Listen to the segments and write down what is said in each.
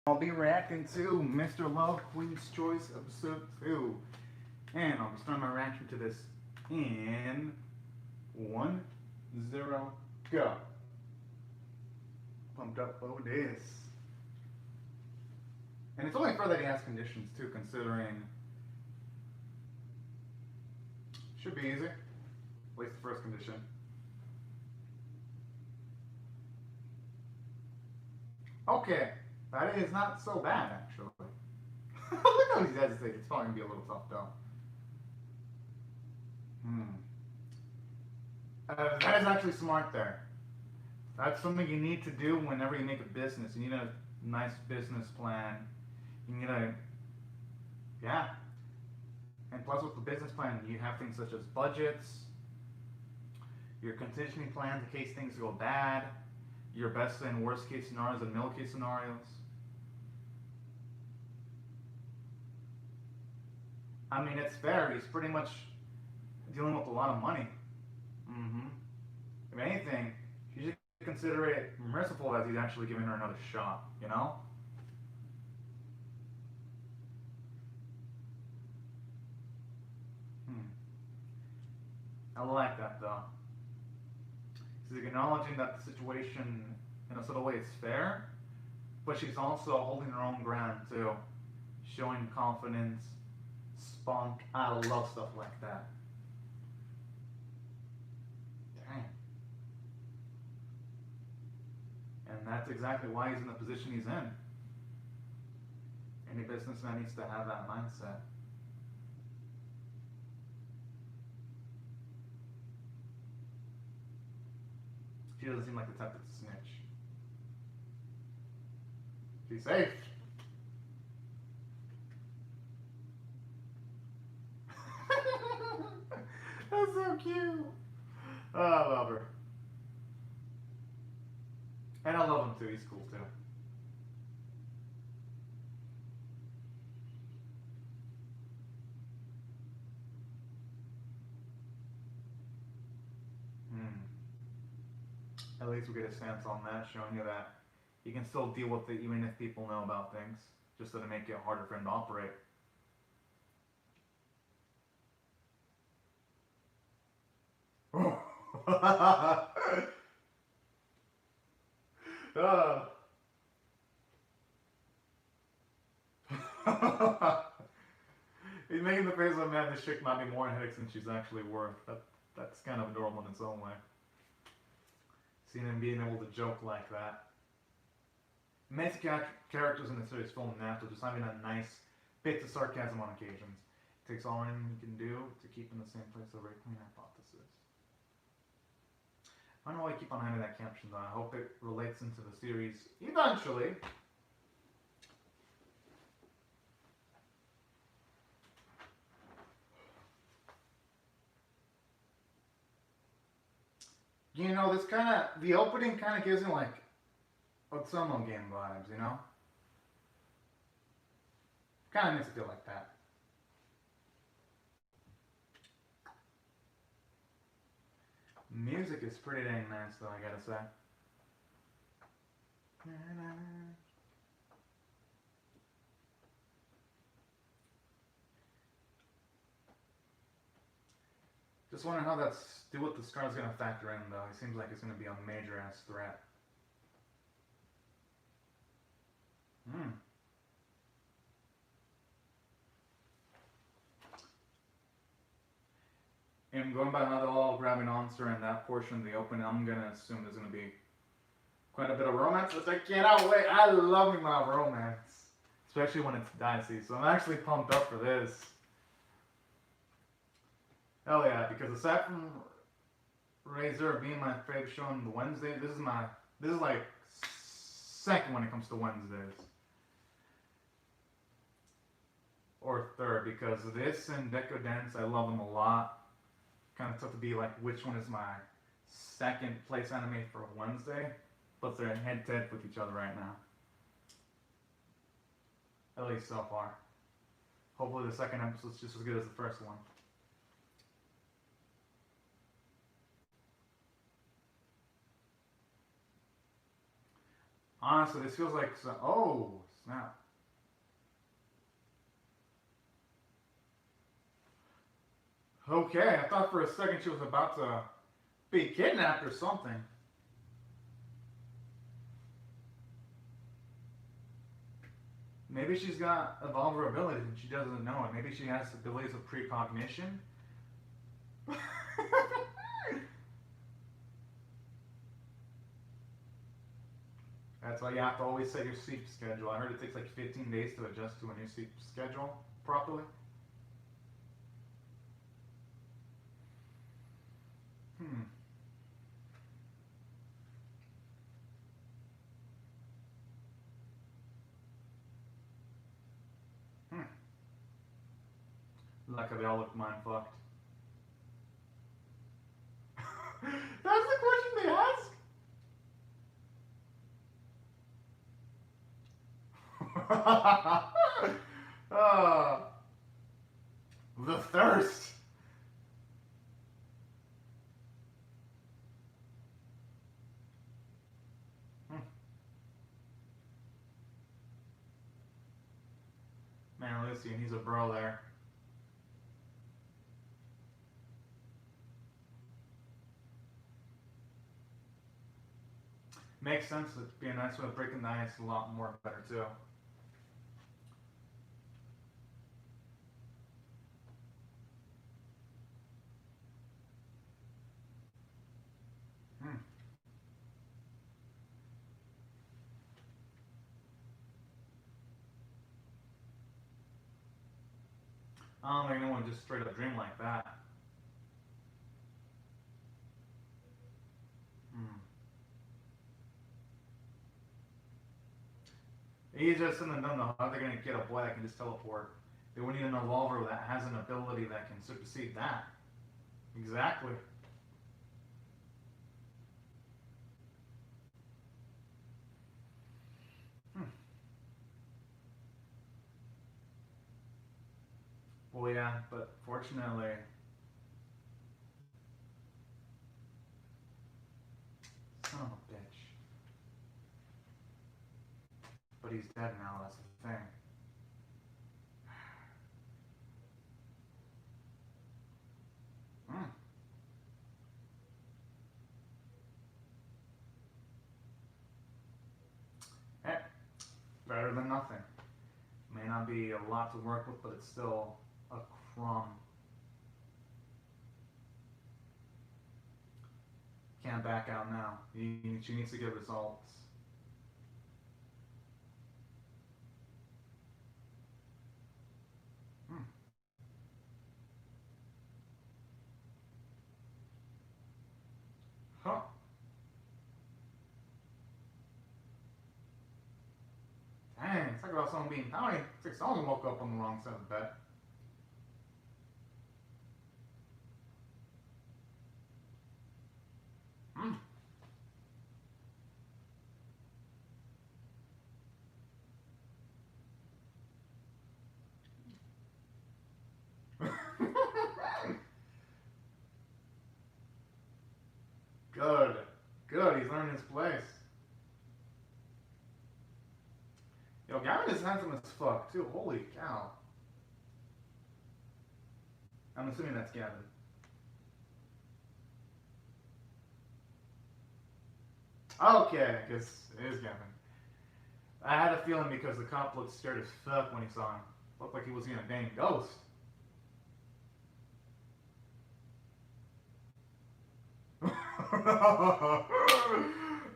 I'll be reacting to Mr. Love Queen's Choice episode 2. And I'll be starting my reaction to this in 1-0 go. Pumped up for this. And it's only fair that he has conditions too, considering should be easy. At least the first condition. Okay, that is not so bad actually. Look how he's hesitating. It's probably gonna be a little tough though. That is actually smart there. That's something you need to do whenever you make a business. You need a nice business plan. You need a, yeah. And plus with the business plan, you have things such as budgets, your contingency plans in case things go bad, your best and worst case scenarios and middle case scenarios. I mean, it's fair. He's pretty much dealing with a lot of money. If anything, you should consider it merciful that he's actually giving her another shot, you know? I like that though. She's acknowledging that the situation in a subtle way is fair, but she's also holding her own ground too, showing confidence, spunk. I love stuff like that. Dang. And that's exactly why he's in the position he's in. Any businessman needs to have that mindset. She doesn't seem like the type to snitch. She's safe. That's so cute. Oh, I love her. And I love him too. He's cool too. At least we get a stance on that, showing you that you can still deal with it even if people know about things, just so to make it harder for him to operate. He's making the face of, man, this chick might be more headaches than she's actually worth. That's kind of adorable in its own way. Seeing him being able to joke like that. It makes the characters in the series feel natural, just having a nice bit of sarcasm on occasions. It takes all anything you can do to keep in the same place over a clean hypothesis. I don't know why I keep on having that caption though. I hope it relates into the series eventually. You know, this kind of, the opening kind of gives me like Otsumo game vibes, you know? Kind of makes it feel like that. Music is pretty dang nice though, I gotta say. Just wondering how that's what the scar's gonna factor in though. It seems like it's gonna be a major ass threat. And going by how they're all grabbing onto her in that portion of the opening, I'm gonna assume there's gonna be quite a bit of romance, which I cannot wait. I love me my romance, especially when it's dicey. So I'm actually pumped up for this. Hell yeah, because aside from Razor being my favorite show on the Wednesday, this is like second when it comes to Wednesdays. Or third, because this and Deco Dance, I love them a lot. Kind of tough to be like which one is my second place anime for Wednesday, but they're head to head with each other right now. At least so far. Hopefully the second episode's just as good as the first one. Honestly, this feels like, oh, snap. Okay, I thought for a second she was about to be kidnapped or something. Maybe she's got a vulnerability and she doesn't know it. Maybe she has abilities of precognition. That's why you have to always set your sleep schedule. I heard it takes like 15 days to adjust to a new sleep schedule properly. Hmm. Hmm. Like they all look mind fucked. That's the question they ask? uh, the thirst. Hmm. Man, Lucian, he's a bro there. Makes sense. It'd be a nice way of breaking the ice a lot more better too. Hmm. I don't think anyone just straight up dream like that. Hmm. Easier said than done though. How are they gonna get a boy that can just teleport? They would need an evolver that has an ability that can supersede that. Exactly. Hmm. Well, yeah, but fortunately, son of a bitch. But he's dead now. That's the thing. Hmm. Hey, better than nothing. May not be a lot to work with, but it's still a crumb. Can't back out now. She needs to get results. Hmm. Huh. Dang, talk about someone being tiny. It's like someone woke up on the wrong side of the bed. Hmm. Good. Good, he's learning his place. Yo, Gavin is handsome as fuck, too. Holy cow. I'm assuming that's Gavin. Okay, I guess it is Gavin. I had a feeling because the cop looked scared as fuck when he saw him. Looked like he was seeing a dang ghost.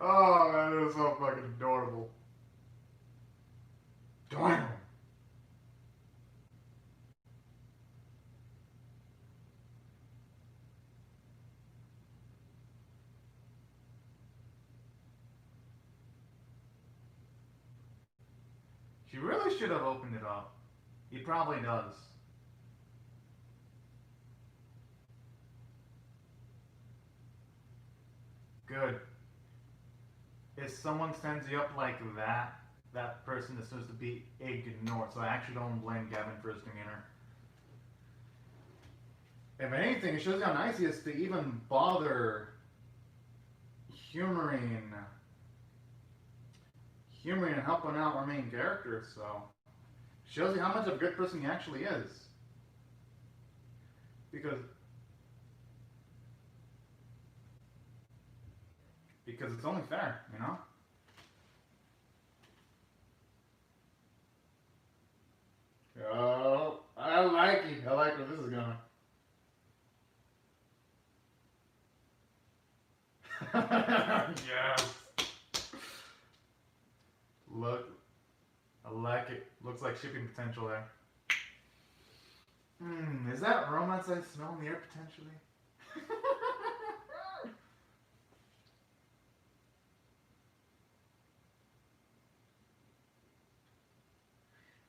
Oh man, it was so fucking adorable. Damn. She really should have opened it up. He probably does. Good. If someone stands you up like that, that person deserves to be ignored. So I actually don't blame Gavin for his demeanor. If anything, it shows how nice he is to even bother humoring, humoring and helping out our main character. So shows you how much of a good person he actually is. Because because it's only fair, you know? Oh, I like it. I like where this is going. Yes. Look, I like it. Looks like shipping potential there. Is that romance I smell in the air potentially?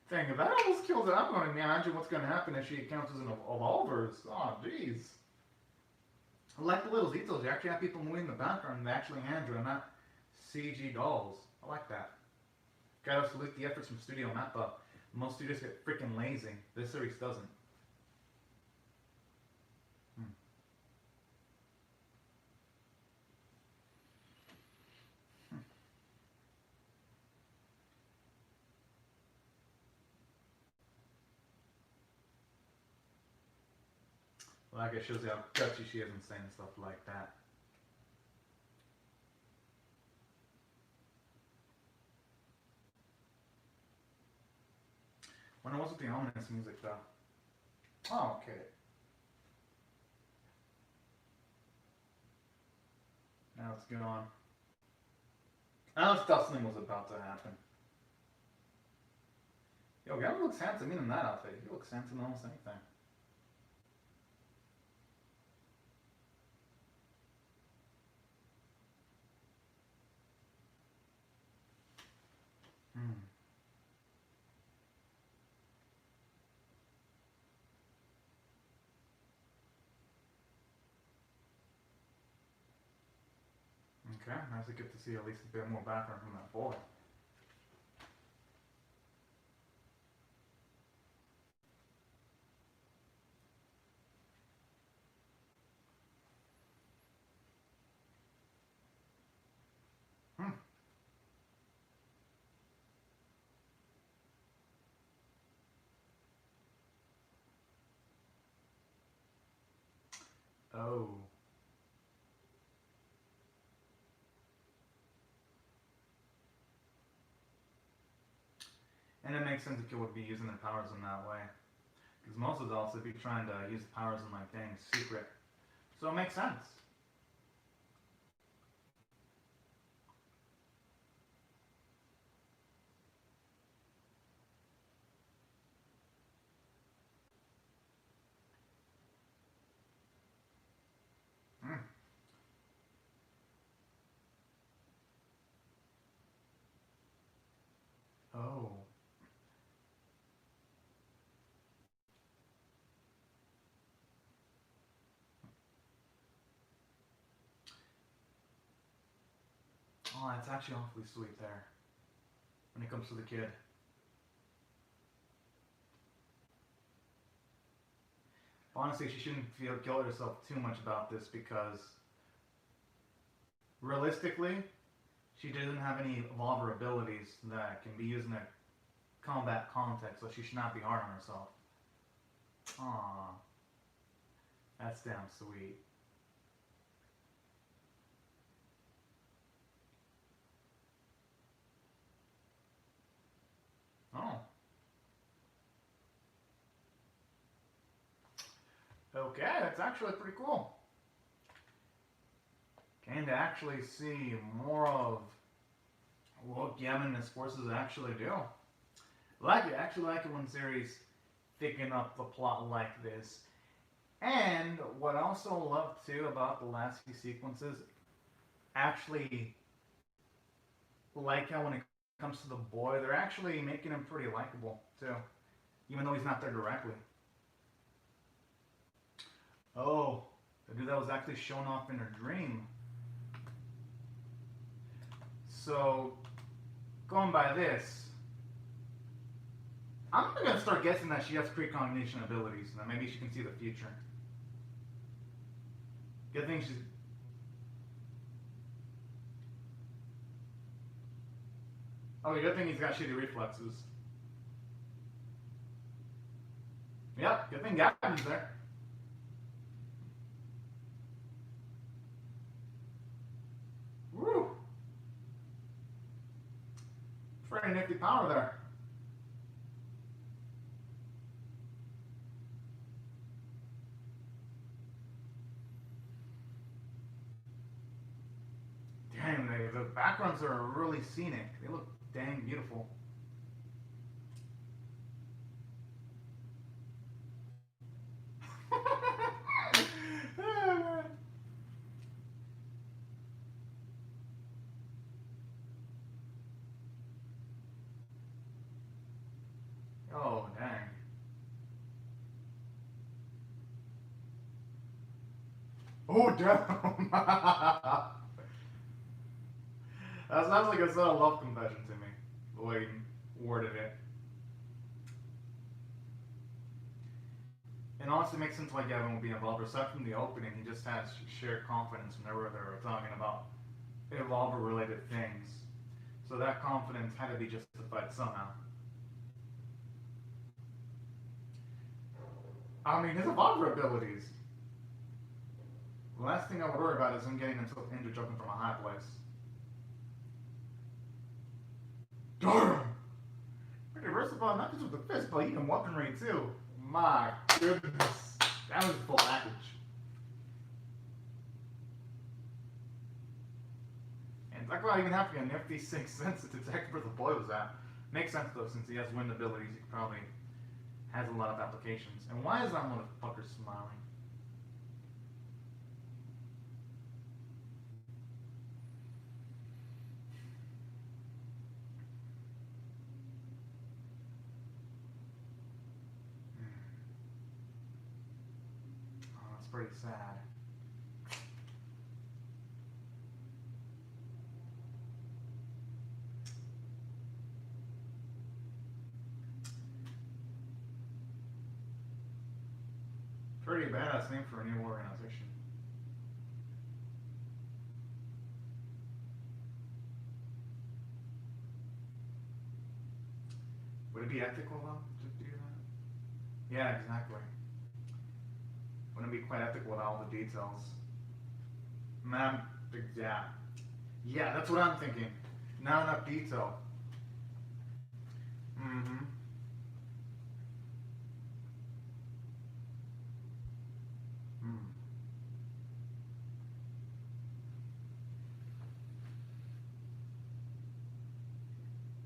Dang, if that almost kills it, I'm going to imagine what's going to happen if she counts as an evolvers. Oh, jeez. I like the little details. You actually have people moving in the background and they actually hand-drawn, not CG dolls. I like that. Gotta salute the efforts from Studio Mappa. Most studios get freaking lazy. This series doesn't. Like it shows you how touchy she is and saying stuff like that. Wonder what's with the ominous music though. Oh, okay. Now it's gone. I was thought something was about to happen. Yo, Gavin looks handsome even in that outfit. He looks handsome in almost anything. Okay, nice to get to see at least a bit more background from that boy. Oh. And it makes sense that you would be using their powers in that way. Because most adults would be trying to use the powers in like things secret. So it makes sense. Mm. Oh. Oh, that's actually awfully sweet there. When it comes to the kid. Honestly, she shouldn't feel guilt herself too much about this because realistically, she doesn't have any evolver abilities that can be used in a combat context, so she should not be hard on herself. Aww. That's damn sweet. Oh. Okay, that's actually pretty cool. And to actually see more of what Gavin and his forces actually do. I actually like it when series picking up the plot like this. And what I also love too about the last few sequences, actually like how when it comes to the boy, they're actually making him pretty likable too, even though he's not there directly. Oh, the dude that was actually shown off in her dream. So, going by this, I'm gonna start guessing that she has precognition abilities, and that maybe she can see the future. Good thing she's. Oh, good thing he's got shitty reflexes. Yep, good thing Gavin's there. Woo. pretty nifty power there. Dang, the backgrounds are really scenic. They look dang beautiful. Oh, dang. Oh, damn. That sounds like a sort of love confession to me, the way you worded it. It honestly makes sense why Gavin would be involved. Aside from the opening, he just has sheer confidence whenever they were talking about Evolver-related things. So that confidence had to be justified somehow. I mean, his Evolver abilities. The last thing I would worry about is him getting himself injured jumping from a high place. Darn! Diversify not just with the fist, but even weaponry too. My goodness. That was a full package. And talk about even having a nifty sixth sense to detect where the boy was at. Makes sense though, since he has wind abilities, he probably has a lot of applications. And why is that motherfucker smiling? Pretty sad. Pretty badass name for a new organization. Would it be ethical though to do that? Yeah, exactly. Wouldn't it be quite ethical with all the details? Man, yeah. Yeah, that's what I'm thinking. Not enough detail. Mm-hmm. Mm.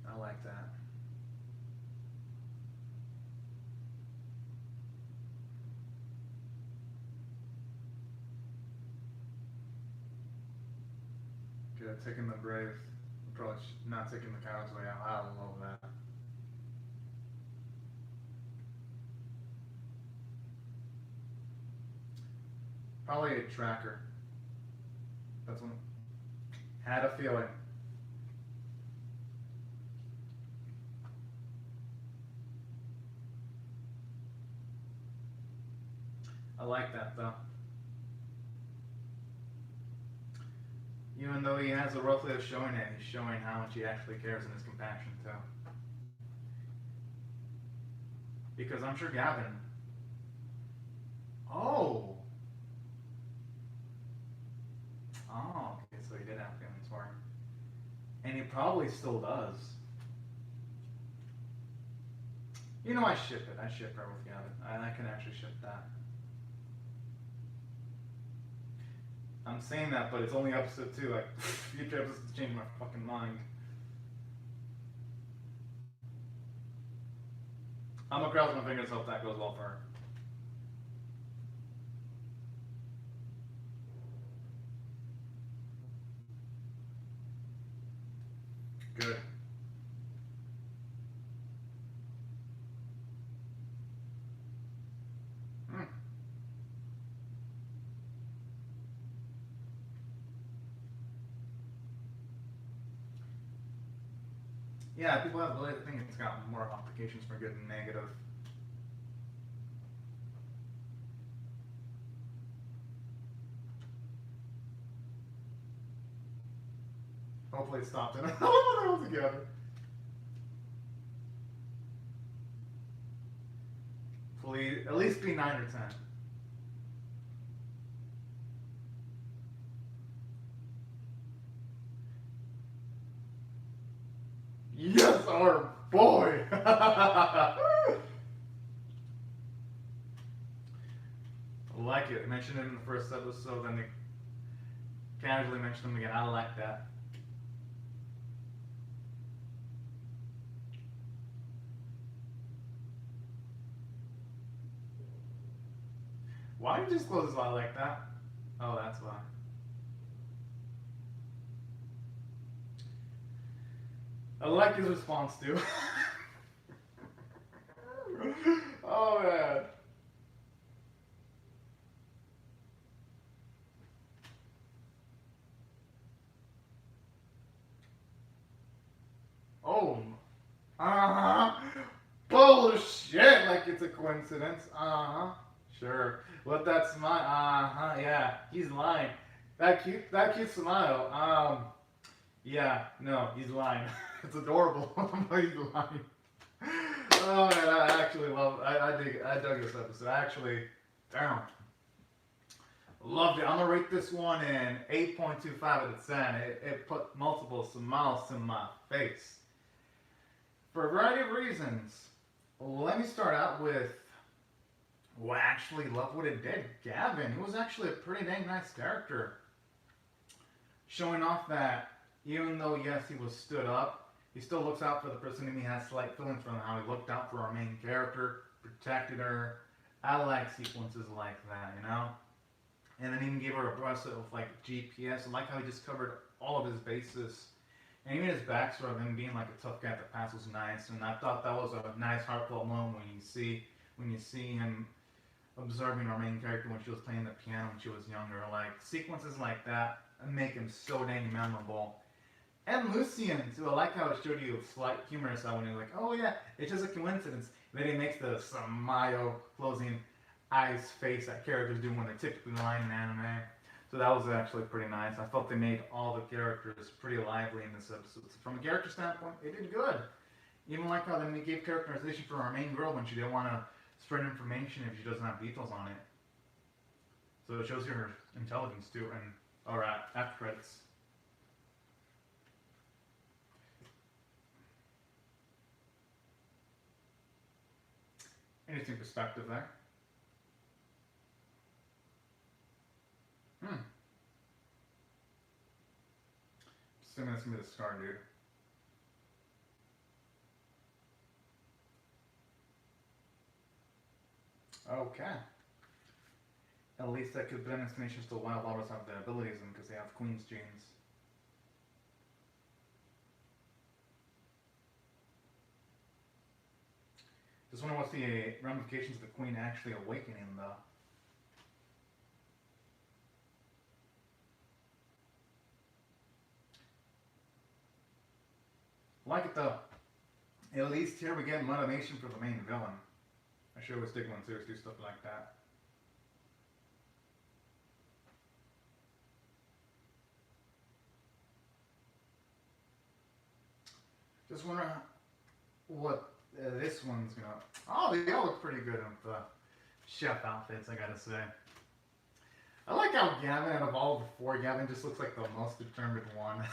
I like that. Good, taking the brave approach, not taking the coward's way out. I love that. Probably a tracker. That's one. Had a feeling. I like that though. Even though he has a rough way of showing it, he's showing how much he actually cares and his compassion too. Because I'm sure Gavin. Oh. Oh, okay, so he did have feelings for him. And he probably still does. You know, I ship it. I ship her with Gavin. I can actually ship that. I'm saying that, but it's only episode 2. Like, future episodes change my fucking mind. I'm gonna cross my fingers, hope that goes well for her. Good. Mm. Yeah, people have really think it's got more applications for good and negative. Hopefully it stopped it. I love it all together. Please, at least be 9 or 10. Yes, boy! I like it. I mentioned it in the first episode, then they casually mentioned him again. I like that. Why did he just close his eye like that? Oh, that's why. I like his response too. Oh man. Oh. Uh-huh. Bullshit, like it's a coincidence. Uh-huh. Sure. Let that smile. Uh-huh. Yeah. He's lying. That cute smile. Yeah. No, he's lying. It's adorable. But he's lying. Oh man, I actually love. I dug this episode. I actually, damn, loved it. I'm gonna rate this one in 8.25 out of 10. It put multiple smiles in my face for a variety of reasons. Let me start out with what I actually loved what it did. Gavin, he was actually a pretty dang nice character, showing off that even though yes he was stood up, he still looks out for the person whom he has slight feelings for, how he looked out for our main character, protected her. I like sequences like that, you know? And then even gave her a bracelet with like GPS. I like how he just covered all of his bases. And even his backstory of him being like a tough guy at the past was nice. And I thought that was a nice heartfelt moment when you see him observing our main character when she was playing the piano when she was younger. Like sequences like that make him so dang memorable. And Lucian too. I like how it showed you a slight humor side when you're like, oh yeah, it's just a coincidence. Then he makes the smile closing eyes face that characters do when they're typically lying in anime. So that was actually pretty nice. I felt they made all the characters pretty lively in this episode. So from a character standpoint, they did good. Even like how they gave characterization for our main girl when she didn't want to spread information if she doesn't have details on it. So it shows you her intelligence too. And alright, after credits. Interesting perspective there. Assuming that's gonna be the scar, dude. Okay. At least that could be an explanation as to why Laurels have their abilities in, because they have Queen's genes. Just wonder what's the ramifications of the Queen actually awakening, though. Like it though. At least here we get motivation for the main villain. I sure was taking one serious, do stuff like that. Just wonder what this one's gonna. Oh, they all look pretty good with the chef outfits, I gotta say. I like how Gavin, out of all the four, Gavin just looks like the most determined one.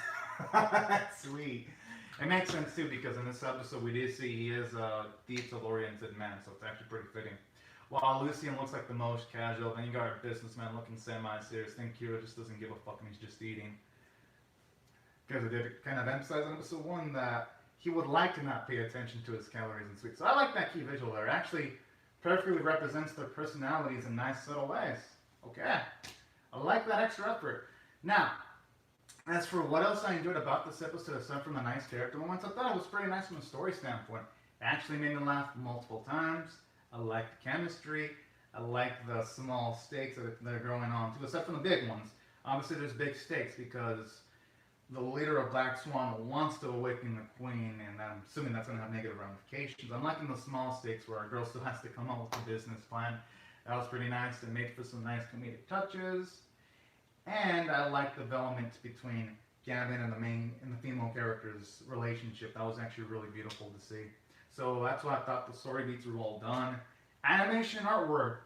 Sweet. It makes sense too, because in this episode we do see he is a detail-oriented man, so it's actually pretty fitting. While Lucian looks like the most casual, then you got a businessman looking semi-serious. Then Kira just doesn't give a fuck and he's just eating. Because it did kind of emphasize in episode 1 that he would like to not pay attention to his calories and sweets. So I like that key visual there. It actually perfectly represents their personalities in nice, subtle ways. Okay. I like that extra effort. Now, as for what else I enjoyed about this episode, aside from the nice character moments, I thought it was pretty nice from a story standpoint. It actually made me laugh multiple times. I liked the chemistry. I liked the small stakes that are going on too, aside from the big ones. Obviously, there's big stakes because the leader of Black Swan wants to awaken the Queen, and I'm assuming that's going to have negative ramifications. I'm liking the small stakes where a girl still has to come up with a business plan. That was pretty nice. It made for some nice comedic touches. And I like the development between Gavin and the female character's relationship. That was actually really beautiful to see. So that's why I thought the story beats were well done. Animation artwork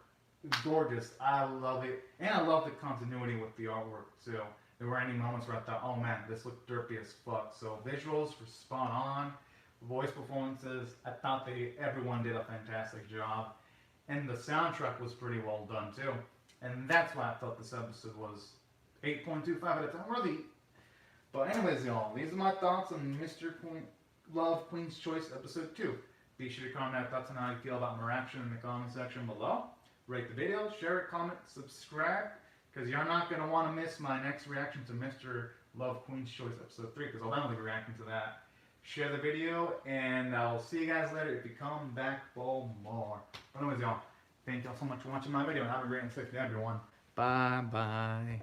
is gorgeous. I love it. And I love the continuity with the artwork too. There were any moments where I thought, oh man, this looked derpy as fuck. So visuals were spot on. voice performances, I thought everyone did a fantastic job. And the soundtrack was pretty well done too. And that's why I thought this episode was 8.25 out of 10 worthy. But anyways, y'all, these are my thoughts on Mr. Love Queen's Choice episode 2. Be sure to comment your thoughts on how you feel about my reaction in the comment section below. Rate the video, share it, comment, subscribe, because you're not going to want to miss my next reaction to Mr. Love Queen's Choice episode 3, because I'll definitely be reacting to that. Share the video, and I'll see you guys later if you come back for more. Anyways, y'all, thank y'all so much for watching my video, and have a great and safe day, everyone. Bye-bye.